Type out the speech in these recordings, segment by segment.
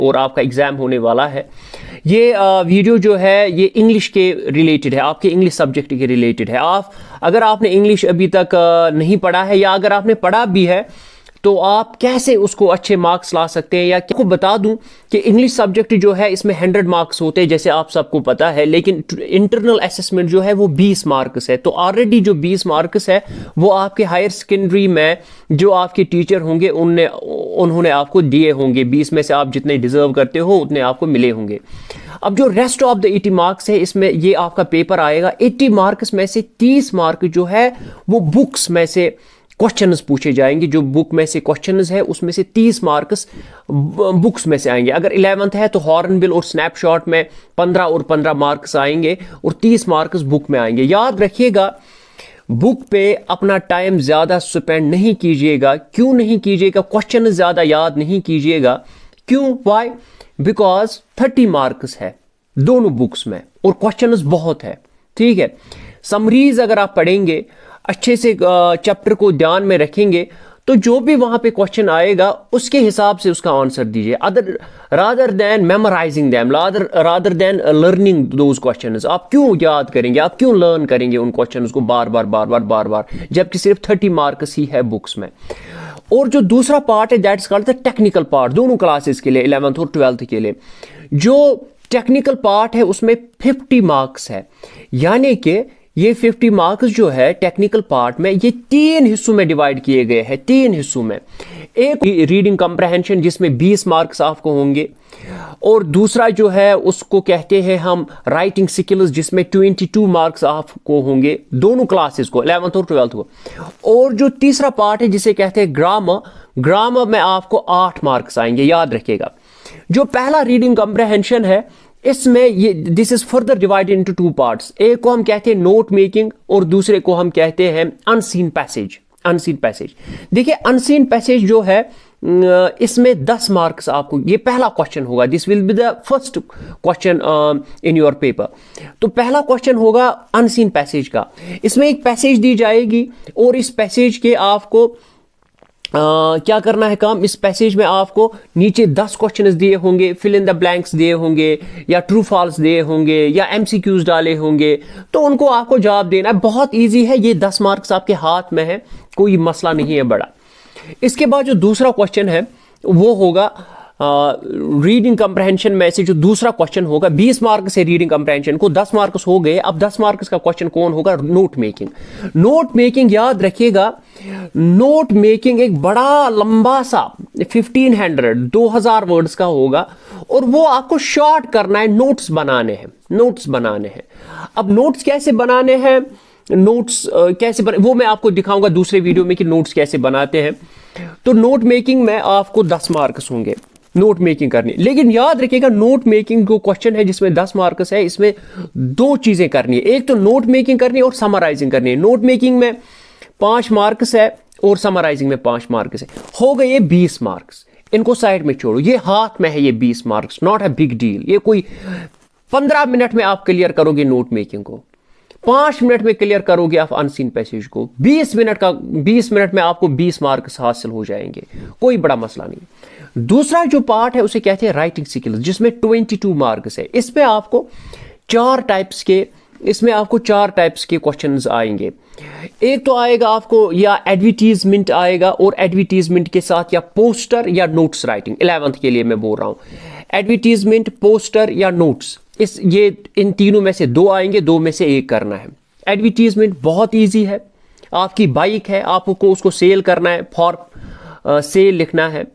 और आपका एग्ज़ाम होने वाला है। ये वीडियो जो है ये इंग्लिश के रिलेटेड है, आपके इंग्लिश सब्जेक्ट के रिलेटेड है। अगर आपने इंग्लिश अभी तक नहीं पढ़ा है या अगर आपने पढ़ा भी है तो आप कैसे उसको अच्छे मार्क्स ला सकते हैं। या आपको बता दूं कि इंग्लिश सब्जेक्ट जो है इसमें 100 मार्क्स होते हैं जैसे आप सबको पता है, लेकिन इंटरनल असेसमेंट जो है वो 20 मार्क्स है। तो ऑलरेडी जो 20 मार्क्स है वो आपके हायर सेकेंडरी में जो आपके टीचर होंगे उन्होंने आपको दिए होंगे। 20 में से आप जितने डिजर्व करते हो उतने आपको मिले होंगे। अब जो रेस्ट ऑफ द 80 मार्क्स है इसमें ये आपका पेपर आएगा। 80 मार्क्स में से 30 मार्क जो है वो बुक्स में से क्वेश्चंस पूछे जाएंगे। जो बुक में से क्वेश्चंस है उसमें से 30 मार्क्स बुक्स में से आएंगे। अगर 11th है तो हॉर्नबिल और स्नैपशॉट में 15 और 15 मार्क्स आएंगे और 30 मार्क्स बुक में आएंगे। याद रखिएगा बुक पे अपना टाइम ज़्यादा स्पेंड नहीं कीजिएगा। क्यों नहीं कीजिएगा? क्वेश्चन ज़्यादा याद नहीं कीजिएगा। क्यों? वाई? बिकॉज 30 मार्क्स है दोनों बुक्स में और क्वेश्चंस बहुत है। ठीक है, समरीज अगर आप पढ़ेंगे अच्छे से, चैप्टर को ध्यान में रखेंगे तो जो भी वहां पे क्वेश्चन आएगा उसके हिसाब से उसका आंसर दीजिए। Rather than memorising them, rather than learning those questions. आप क्यों याद करेंगे, आप क्यों लर्न करेंगे उन क्वेश्चंस को बार बार, जबकि सिर्फ 30 मार्क्स ही है बुक्स में। और जो दूसरा पार्ट है that is called the technical part, दोनों क्लासेस के लिए 11th और 12th के लिए। जो टेक्निकल पार्ट है उसमें 50 मार्क्स है, यानी कि ये 50 मार्क्स जो है टेक्निकल पार्ट में ये 3 हिस्सों में डिवाइड किए गए हैं। 3 हिस्सों में, एक रीडिंग कम्प्रहेंशन जिसमें 20 मार्क्स आपको होंगे, और दूसरा जो है उसको कहते हैं हम राइटिंग स्किल्स जिसमें 22 मार्क्स आपको होंगे दोनों क्लासेस को, 11th और 12th को। और जो तीसरा पार्ट है जिसे कहते हैं ग्रामर में आपको 8 मार्क्स आएंगे। याद रखिएगा जो पहला रीडिंग कम्प्रहेंशन है इसमें ये this is further divided into 2 parts. एक को हम कहते हैं नोट मेकिंग और दूसरे को हम कहते हैं अनसीन पैसेज। देखिए अनसीन पैसेज जो है इसमें 10 मार्क्स आपको, ये पहला क्वेश्चन होगा। This will be the first question in your paper. तो पहला क्वेश्चन होगा अनसीन पैसेज का। इसमें एक पैसेज दी जाएगी और इस पैसेज के आपको क्या करना है काम। इस पैसेज में आपको नीचे 10 क्वेश्चंस दिए होंगे, फिल इन द ब्लैंक्स दिए होंगे या ट्रू फॉल्स दिए होंगे या एमसीक्यूज डाले होंगे, तो उनको आपको जवाब देना है। बहुत इजी है, ये 10 मार्क्स आपके हाथ में है, कोई मसला नहीं है बड़ा। इसके बाद जो दूसरा क्वेश्चन है वो होगा रीडिंग कम्प्रहेंशन में से जो दूसरा क्वेश्चन होगा। 20 मार्क्स है रीडिंग कम्प्रहेंशन को, 10 मार्क्स हो गए। अब 10 मार्क्स का क्वेश्चन कौन होगा? Note making. याद रखिएगा नोट मेकिंग एक बड़ा लंबा सा 2000 वर्ड्स का होगा और वो आपको शॉर्ट करना है, नोट्स बनाने हैं। अब नोट्स कैसे बनाने हैं, वो मैं आपको दिखाऊंगा दूसरे वीडियो में कि नोट्स कैसे बनाते हैं। तो नोट मेकिंग में आपको 10 मार्क्स होंगे नोट मेकिंग करनी। लेकिन याद रखिएगा नोट मेकिंग जो क्वेश्चन है जिसमें 10 मार्क्स है इसमें 2 चीजें करनी है। एक तो नोट मेकिंग करनी है और समराइजिंग करनी है। नोट मेकिंग में 5 मार्क्स है और समराइजिंग में 5 मार्क्स है। हो गए ये 20 मार्क्स। इनको साइड में छोड़ो, ये हाथ में है ये 20 marks, not a big deal. ये कोई 15 मिनट में आप क्लियर करोगे नोट मेकिंग को, 5 मिनट में क्लियर करोगे आप अनसीन पैसेज को, 20 मिनट में आपको 20 मार्क्स हासिल हो जाएंगे, कोई बड़ा मसला नहीं। दूसरा जो पार्ट है उसे कहते हैं राइटिंग स्किल्स जिसमें 22 मार्क्स है। इसमें आपको 4 टाइप्स के क्वेश्चंस आएंगे। एक तो आएगा आपको या एडवर्टीजमेंट आएगा और एडवर्टीजमेंट के साथ या पोस्टर या नोट्स राइटिंग। 11th के लिए मैं बोल रहा हूं, एडवर्टीजमेंट, पोस्टर या नोट्स, इन तीनों में से 2 आएंगे, 2 में से 1 करना है। एडवर्टीजमेंट बहुत इजी है, आपकी बाइक है, आपको उसको सेल करना है, फॉर सेल लिखना है,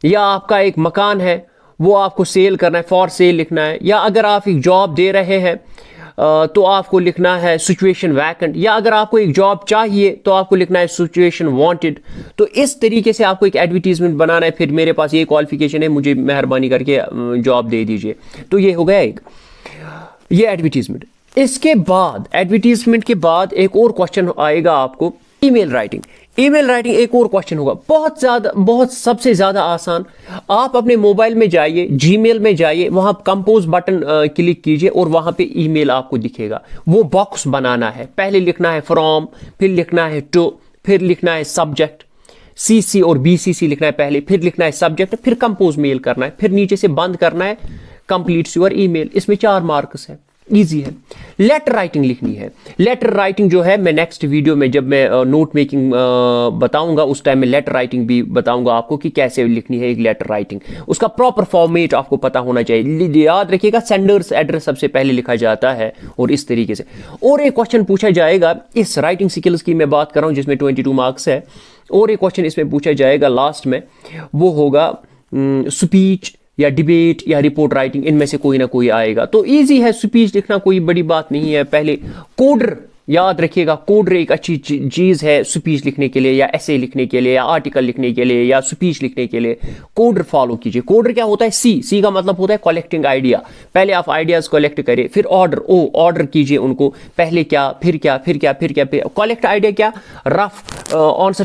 या आपका एक मकान है वो आपको सेल करना है, फॉर सेल लिखना है, या अगर आप एक जॉब दे रहे हैं तो आपको लिखना है सिचुएशन वैकेंट, या अगर आपको एक जॉब चाहिए तो आपको लिखना है सिचुएशन वांटेड। तो इस तरीके से आपको एक एडवर्टीजमेंट बनाना है। फिर मेरे पास ये क्वालिफिकेशन है, मुझे मेहरबानी करके जॉब दे दीजिए। तो ये हो गया एक, ये एडवर्टीजमेंट। इसके बाद एडवर्टीजमेंट के बाद एक और क्वेश्चन आएगा आपको, ईमेल राइटिंग एक और क्वेश्चन होगा, बहुत सबसे ज्यादा आसान। आप अपने मोबाइल में जाइए, जीमेल में जाइए, वहां कंपोज बटन क्लिक कीजिए और वहां पे ईमेल आपको दिखेगा। वो बॉक्स बनाना है, पहले लिखना है फ्रॉम, फिर लिखना है टू, फिर लिखना है सब्जेक्ट, CC और BCC लिखना है पहले, फिर लिखना है सब्जेक्ट, फिर कंपोज मेल करना है, फिर नीचे से बंद करना है कंप्लीट्स योर ईमेल। इसमें 4 मार्क्स है, इजी है। लेटर राइटिंग लिखनी है। लेटर राइटिंग जो है मैं नेक्स्ट वीडियो में जब मैं नोट मेकिंग बताऊंगा उस टाइम में लेटर राइटिंग भी बताऊंगा आपको कि कैसे लिखनी है एक लेटर राइटिंग। उसका प्रॉपर फॉर्मेट आपको पता होना चाहिए। याद रखिएगा सेंडर्स एड्रेस सबसे पहले लिखा जाता है और इस तरीके से। और एक क्वेश्चन पूछा जाएगा, इस राइटिंग स्किल्स की मैं बात कर रहा हूं जिसमें 22 मार्क्स है, और एक क्वेश्चन इसमें पूछा जाएगा लास्ट में, वो होगा स्पीच या डिबेट या रिपोर्ट राइटिंग, इनमें से कोई ना कोई आएगा। तो इजी है, स्पीच लिखना कोई बड़ी बात नहीं है। पहले कोडर याद रखिएगा, कोडर एक अच्छी चीज़ है स्पीच लिखने के लिए या ऐसे लिखने के लिए या आर्टिकल लिखने के लिए या स्पीच लिखने के लिए। कोडर फॉलो कीजिए। कोडर क्या होता है? सी का मतलब होता है कलेक्टिंग आइडिया। पहले आप आइडियाज कलेक्ट करिए, फिर ऑर्डर कीजिए उनको, पहले क्या फिर क्या फिर क्या फिर क्या फिर कलेक्ट आइडिया। क्या रफ आंसर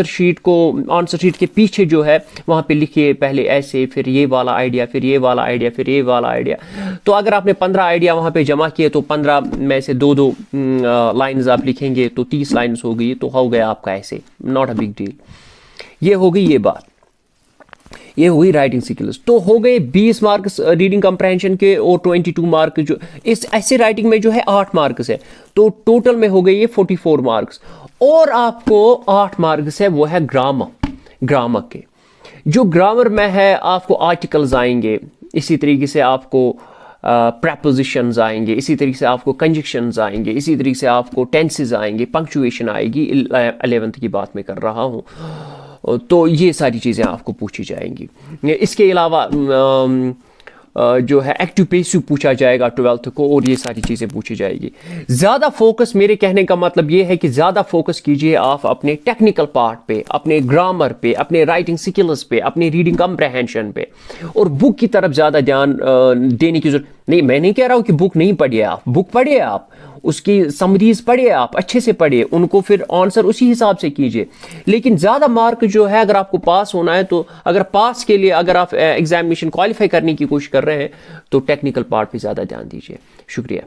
शीट के पीछे जो है वहां पे लिखिए, पहले ऐसे, फिर ये वाला आइडिया, फिर ये वाला आइडिया, फिर ये वाला आइडिया। तो अगर आपने 15 आइडिया वहां पे जमा किए तो 15 में से 2-2 लाइंस आप लिखेंगे तो 30 लाइंस हो गई, तो हो गया आपका ऐसे, नॉट अ बिग डील। ये हो गई ये बात, ये हुई राइटिंग स्किल्स। तो हो गए 20 मार्क्स रीडिंग कंप्रहेंशन के और 22 मार्क जो इस ऐसे राइटिंग में जो है 8 मार्क्स है, तो टोटल में हो गए ये 44 मार्क्स। और आपको 8 मार्क्स है वो है ग्रामर के। जो ग्रामर में है आपको आर्टिकल्स आएंगे, इसी तरीके से आपको प्रपोजिशंस आएंगे, इसी तरीके से आपको कंजक्शंस आएंगे, इसी तरीके से आपको टेंसेस आएंगे, पंक्चुएशन आएगी। 11th की बात मैं कर रहा हूँ। तो ये सारी चीज़ें आपको पूछी जाएंगी। इसके अलावा जो है एक्टिव पैसिव पूछा जाएगा 12th को, और ये सारी चीज़ें पूछी जाएगी। ज़्यादा फोकस, मेरे कहने का मतलब ये है कि ज़्यादा फोकस कीजिए आप अपने टेक्निकल पार्ट पे, अपने ग्रामर पे, अपने राइटिंग स्किल्स पे, अपने रीडिंग कंप्रहेंशन पे, और बुक की तरफ ज़्यादा ध्यान देने की जरूरत नहीं। मैं नहीं कह रहा हूँ कि बुक नहीं पढ़िए, आप बुक पढ़िए, आप उसकी समरीज पढ़िए, आप अच्छे से पढ़िए उनको, फिर आंसर उसी हिसाब से कीजिए। लेकिन ज़्यादा मार्क जो है, अगर आपको पास होना है, तो अगर पास के लिए अगर आप एग्जामिनेशन क्वालिफाई करने की कोशिश कर रहे हैं तो टेक्निकल पार्ट पे ज़्यादा ध्यान दीजिए। शुक्रिया।